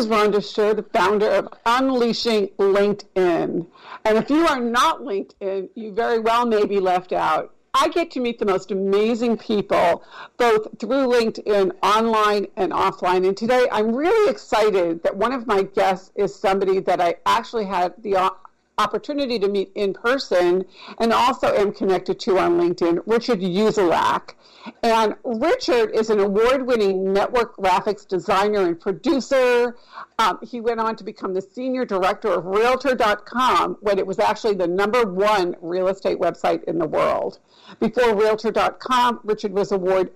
is Rhonda Scher, the founder of Unleashing LinkedIn. And if you are not LinkedIn, you very well may be left out. I get to meet the most amazing people, both through LinkedIn, online and offline. And today I'm really excited that one of my guests is somebody that I actually had the opportunity to meet in person and also am connected to on LinkedIn, Richard UZELAC. And Richard is an award-winning network graphics designer and producer. He went on to become the senior director of Realtor.com when it was actually the #1 real estate website in the world. Before Realtor.com, Richard was awarded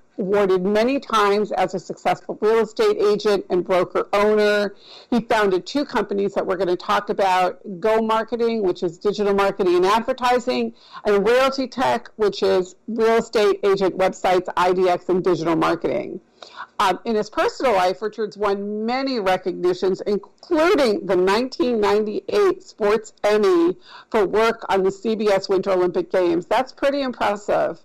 many times as a successful real estate agent and broker owner. He founded 2 companies that we're going to talk about, Go Marketing, which is digital marketing and advertising, and Realty Tech, which is real estate agent websites, IDX, and digital marketing. In his personal life, Richard's won many recognitions, including the 1998 Sports Emmy for work on the CBS Winter Olympic Games. That's pretty impressive.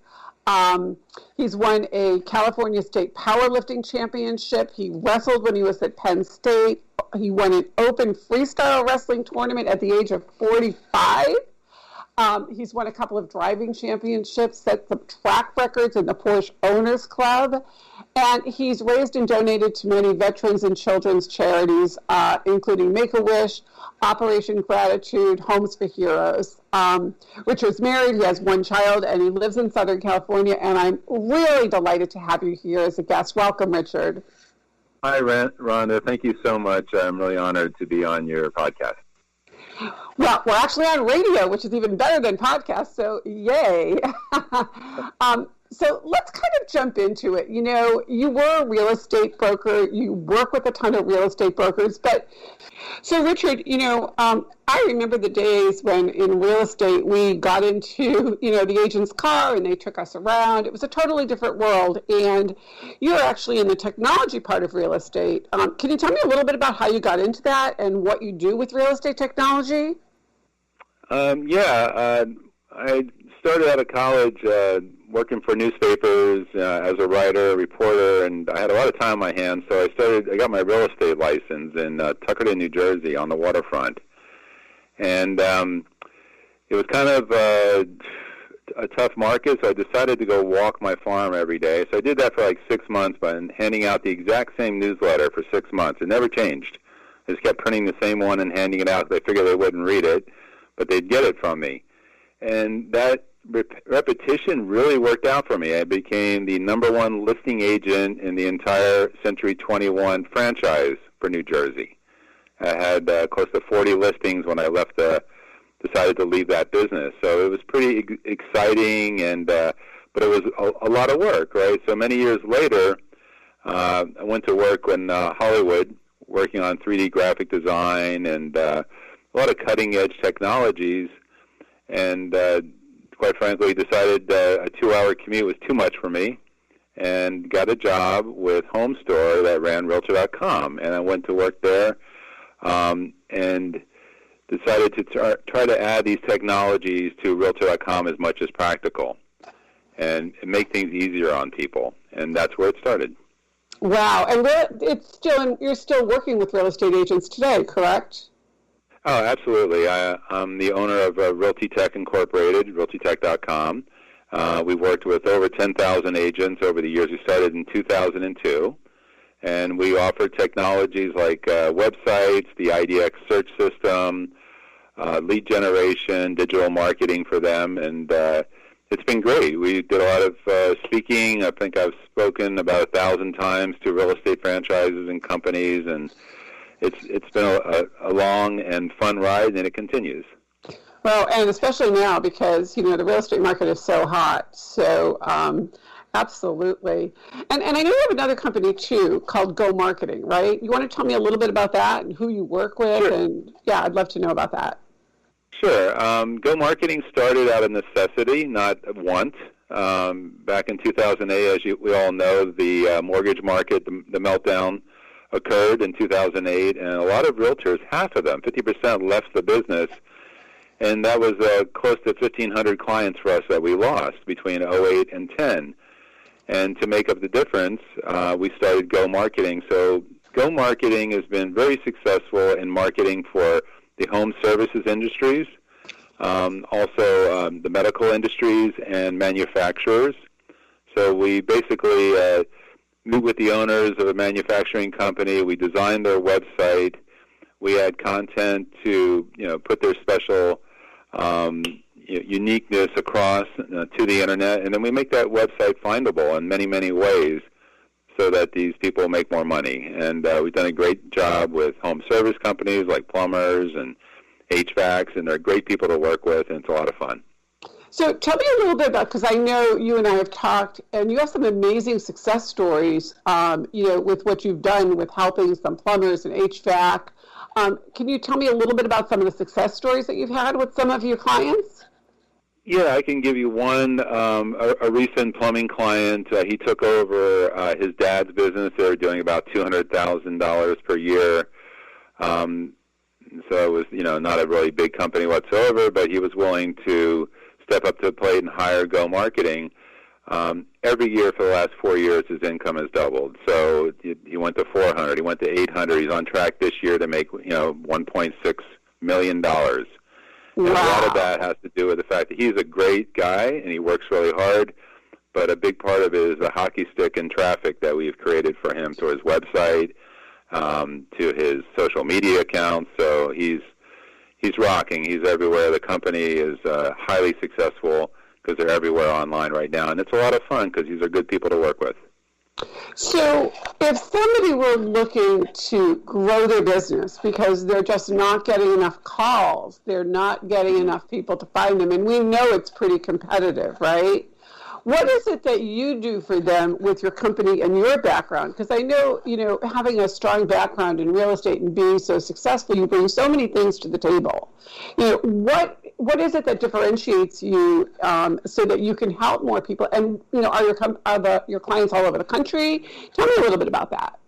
He's won a California State Powerlifting Championship. He wrestled when he was at Penn State. He won an open freestyle wrestling tournament at the age of 45. He's won a couple of driving championships, set some track records in the Porsche Owners Club, and he's raised and donated to many veterans and children's charities, including Make-A-Wish, Operation Gratitude, Homes for Heroes. Richard's married, he has 1 child, and he lives in Southern California, and I'm really delighted to have you here as a guest. Welcome, Richard. Hi, Rhonda. Thank you so much. I'm really honored to be on your podcast. Well, we're actually on radio, which is even better than podcasts, so yay. So let's kind of jump into it. You know, you were a real estate broker. You work with a ton of real estate brokers. But so, Richard, you know, I remember the days when in real estate we got into, you know, the agent's car and they took us around. It was a totally different world. And you're actually in the technology part of real estate. Can you tell me a little bit about how you got into that and what you do with real estate technology? I started out of college working for newspapers as a writer, a reporter, and I had a lot of time on my hands, so I got my real estate license in Tuckerton, New Jersey, on the waterfront. And it was kind of a tough market, so I decided to go walk my farm every day. So I did that for like 6 months by handing out the exact same newsletter for 6 months. It never changed. I just kept printing the same one and handing it out because I figured they wouldn't read it, but they'd get it from me. And that repetition really worked out for me. I became the #1 listing agent in the entire Century 21 franchise for New Jersey. I had close to 40 listings when I decided to leave that business. So it was pretty exciting, and but it was a lot of work, right? So many years later, I went to work in Hollywood, working on 3D graphic design and a lot of cutting-edge technologies, and quite frankly, decided a 2-hour commute was too much for me, and got a job with Home Store that ran Realtor.com, and I went to work there, and decided to try to add these technologies to Realtor.com as much as practical, and make things easier on people, and that's where it started. Wow, and you're still working with real estate agents today, correct? Oh, absolutely. I'm the owner of Realty Tech Incorporated, realtytech.com. We've worked with over 10,000 agents over the years. We started in 2002, and we offer technologies like websites, the IDX search system, lead generation, digital marketing for them, and it's been great. We did a lot of speaking. I think I've spoken about 1,000 times to real estate franchises and companies, and it's been a long and fun ride, and it continues. Well, and especially now because, you know, the real estate market is so hot. So absolutely. And I know you have another company, too, called Go Marketing, right? You want to tell me a little bit about that and who you work with? Sure. And, yeah, I'd love to know about that. Sure. Go Marketing started out of necessity, not want. Back in 2008, as we all know, the mortgage market, the meltdown occurred in 2008, and a lot of realtors, half of them, 50%, left the business, and that was close to 1,500 clients for us that we lost between 08 and 10. And to make up the difference, we started Go Marketing. So Go Marketing has been very successful in marketing for the home services industries, also the medical industries and manufacturers. So we basically meet with the owners of a manufacturing company. We design their website. We add content to put their special uniqueness across to the internet, and then we make that website findable in many, many ways so that these people make more money. And we've done a great job with home service companies like plumbers and HVACs, and they're great people to work with, and it's a lot of fun. So tell me a little bit about, because I know you and I have talked, and you have some amazing success stories, with what you've done with helping some plumbers and HVAC. Can you tell me a little bit about some of the success stories that you've had with some of your clients? Yeah, I can give you one. A recent plumbing client, he took over his dad's business. They were doing about $200,000 per year. So it was, not a really big company whatsoever, but he was willing to step up to the plate and hire Go Marketing. Every year for the last 4 years, his income has doubled. So he went to 400, he went to 800. He's on track this year to make, $1.6 million. Wow. And a lot of that has to do with the fact that he's a great guy and he works really hard. But a big part of it is the hockey stick and traffic that we've created for him to his website, to his social media accounts. So he's rocking. He's everywhere. The company is highly successful because they're everywhere online right now. And it's a lot of fun because these are good people to work with. So if somebody were looking to grow their business because they're just not getting enough calls, they're not getting enough people to find them, and we know it's pretty competitive, right? What is it that you do for them with your company and your background? Because I know, having a strong background in real estate and being so successful, you bring so many things to the table. What is it that differentiates you so that you can help more people? And, are your clients all over the country? Tell me a little bit about that.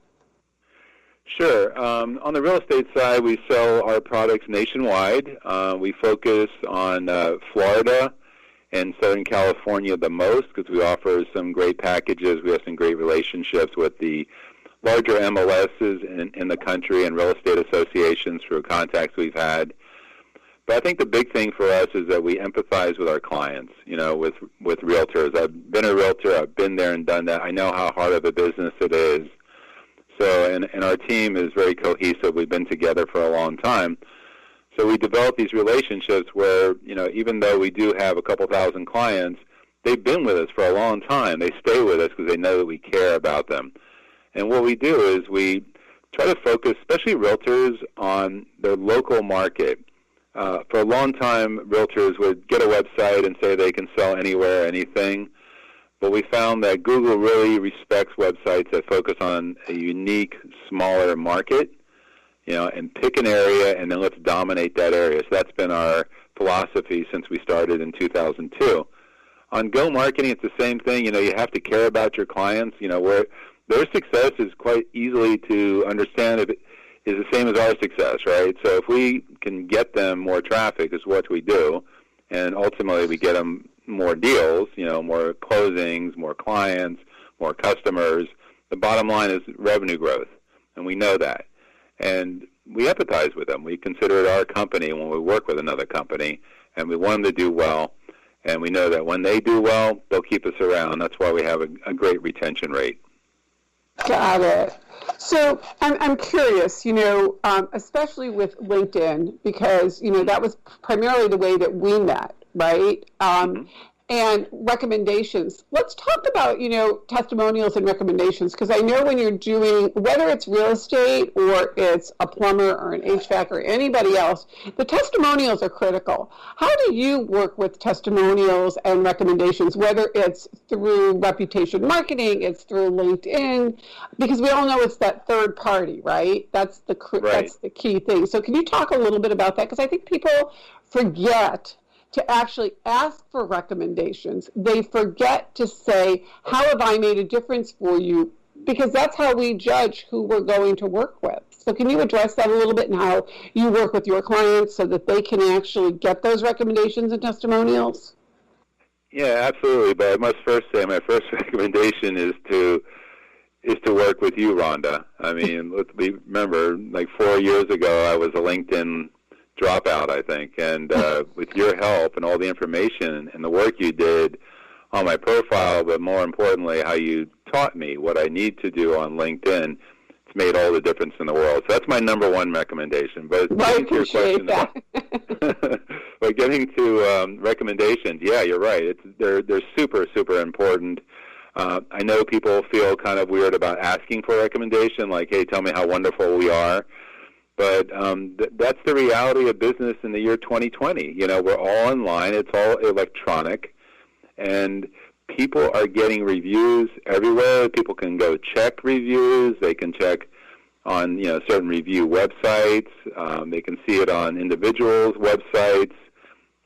Sure. On the real estate side, we sell our products nationwide. We focus on Florida and Southern California the most because we offer some great packages. We have some great relationships with the larger MLSs in the country and real estate associations through contacts we've had. But I think the big thing for us is that we empathize with our clients, with realtors. I've been a realtor. I've been there and done that. I know how hard of a business it is. So, and our team is very cohesive. We've been together for a long time. So we develop these relationships where, even though we do have a couple thousand clients, they've been with us for a long time. They stay with us because they know that we care about them. And what we do is we try to focus, especially realtors, on their local market. For a long time, realtors would get a website and say they can sell anywhere, anything. But we found that Google really respects websites that focus on a unique, smaller market. And pick an area, and then let's dominate that area. So that's been our philosophy since we started in 2002. On Go Marketing, it's the same thing. You have to care about your clients. Where their success is quite easily to understand if it is the same as our success, right? So if we can get them more traffic, is what we do, and ultimately we get them more deals, more closings, more clients, more customers. The bottom line is revenue growth, and we know that. And we empathize with them. We consider it our company when we work with another company, and we want them to do well. And we know that when they do well, they'll keep us around. That's why we have a great retention rate. Got it. So I'm curious, especially with LinkedIn, because, that was primarily the way that we met, right? And recommendations. Let's talk about, testimonials and recommendations, because I know when you're doing, whether it's real estate or it's a plumber or an HVAC or anybody else, the testimonials are critical. How do you work with testimonials and recommendations, whether it's through reputation marketing, it's through LinkedIn, because we all know it's that third party, right? That's the key thing. So can you talk a little bit about that? Because I think people forget to actually ask for recommendations. They forget to say, how have I made a difference for you? Because that's how we judge who we're going to work with. So can you address that a little bit and how you work with your clients so that they can actually get those recommendations and testimonials? Yeah, absolutely. But I must first say my first recommendation is to is to work with you, Rhonda. I mean, remember, like 4 years ago, I was a LinkedIn dropout, I think, and with your help and all the information and the work you did on my profile, but more importantly, how you taught me what I need to do on LinkedIn, it's made all the difference in the world. So that's my number one recommendation. But I appreciate that. But getting to recommendations, yeah, you're right. They're super, super important. I know people feel kind of weird about asking for a recommendation, like, hey, tell me how wonderful we are. But that's the reality of business in the year 2020. You know, we're all online. It's all electronic. And people are getting reviews everywhere. People can go check reviews. They can check on, you know, certain review websites. They can see it on individuals' websites,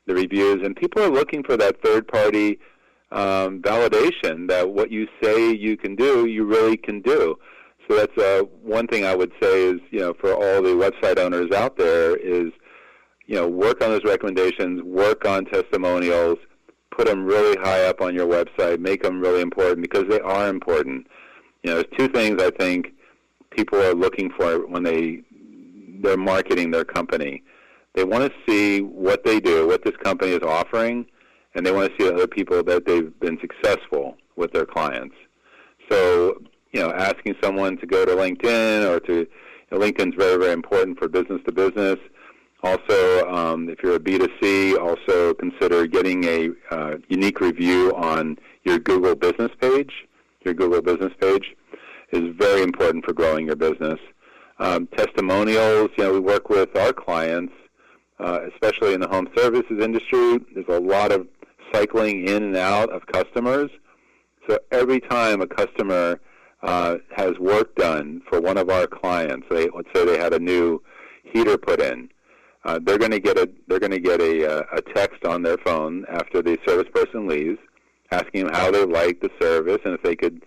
the reviews. And people are looking for that third-party validation that what you say you can do, you really can do. So that's one thing I would say is, you know, for all the website owners out there is, you know, work on those recommendations, work on testimonials, put them really high up on your website, make them really important because they are important. You know, there's two things I think people are looking for when they're marketing their company. They want to see what they do, what this company is offering, and they want to see other people that they've been successful with their clients. So, you know, asking someone to go to LinkedIn or to, you know, LinkedIn's very, very important for business to business. Also, if you're a B2C, also consider getting a unique review on your Google business page. Your Google business page is very important for growing your business. Testimonials, you know, we work with our clients, especially in the home services industry. There's a lot of cycling in and out of customers. So every time a customer has work done for one of our clients, let's say they had a new heater put in, they're going to get a text on their phone after the service person leaves, asking them how they like the service and if they could,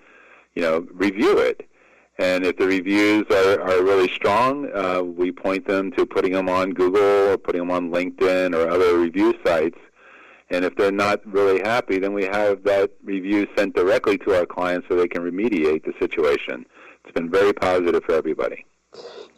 you know, review it. And if the reviews are really strong, we point them to putting them on Google or putting them on LinkedIn or other review sites. And if they're not really happy, then we have that review sent directly to our clients so they can remediate the situation. It's been very positive for everybody.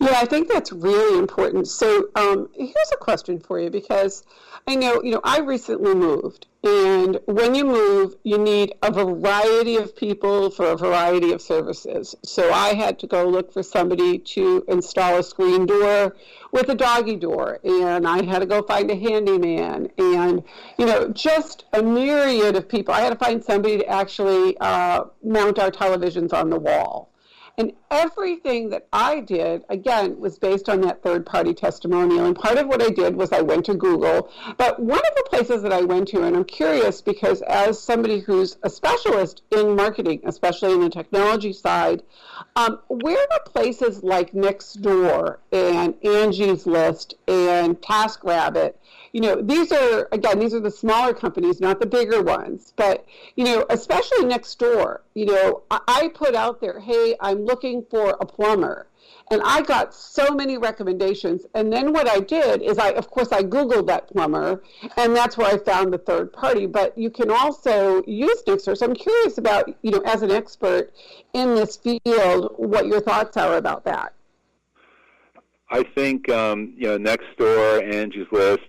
Yeah, I think that's really important. So here's a question for you, because I know, you know, I recently moved, and when you move, you need a variety of people for a variety of services. So I had to go look for somebody to install a screen door with a doggy door, and I had to go find a handyman, and, you know, just a myriad of people. I had to find somebody to actually mount our televisions on the wall. And everything that I did, again, was based on that third-party testimonial. And part of what I did was I went to Google. But one of the places that I went to, and I'm curious because as somebody who's a specialist in marketing, especially in the technology side, where are places like Nextdoor and Angie's List and TaskRabbit? You know, these are the smaller companies, not the bigger ones. But, you know, especially Nextdoor, you know, I put out there, hey, I'm looking for a plumber. And I got so many recommendations. And then what I did is I Googled that plumber, and that's where I found the third party. But you can also use Nextdoor. So I'm curious about, you know, as an expert in this field, what your thoughts are about that. I think, you know, Nextdoor, Angie's List,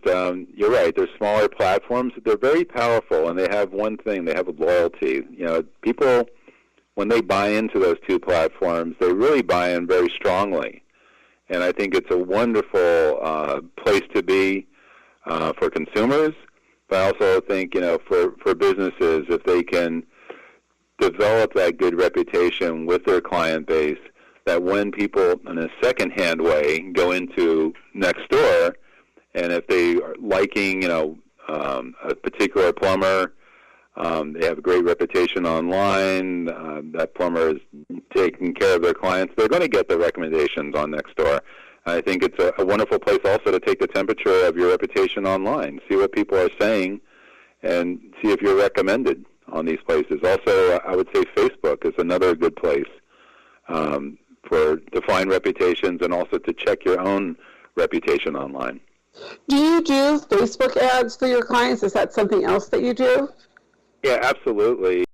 you're right. They're smaller platforms. They're very powerful, and they have one thing. They have loyalty. You know, people, when they buy into those two platforms, they really buy in very strongly. And I think it's a wonderful place to be for consumers, but I also think, you know, for businesses, if they can develop that good reputation with their client base, that when people in a second-hand way go into Nextdoor, and if they are liking, you know, a particular plumber, they have a great reputation online, that plumber is taking care of their clients, they're going to get the recommendations on Nextdoor. I think it's a wonderful place also to take the temperature of your reputation online, see what people are saying, and see if you're recommended on these places. Also, I would say Facebook is another good place to find reputations and also to check your own reputation online. Do you do Facebook ads for your clients? Is that something else that you do? Yeah, absolutely.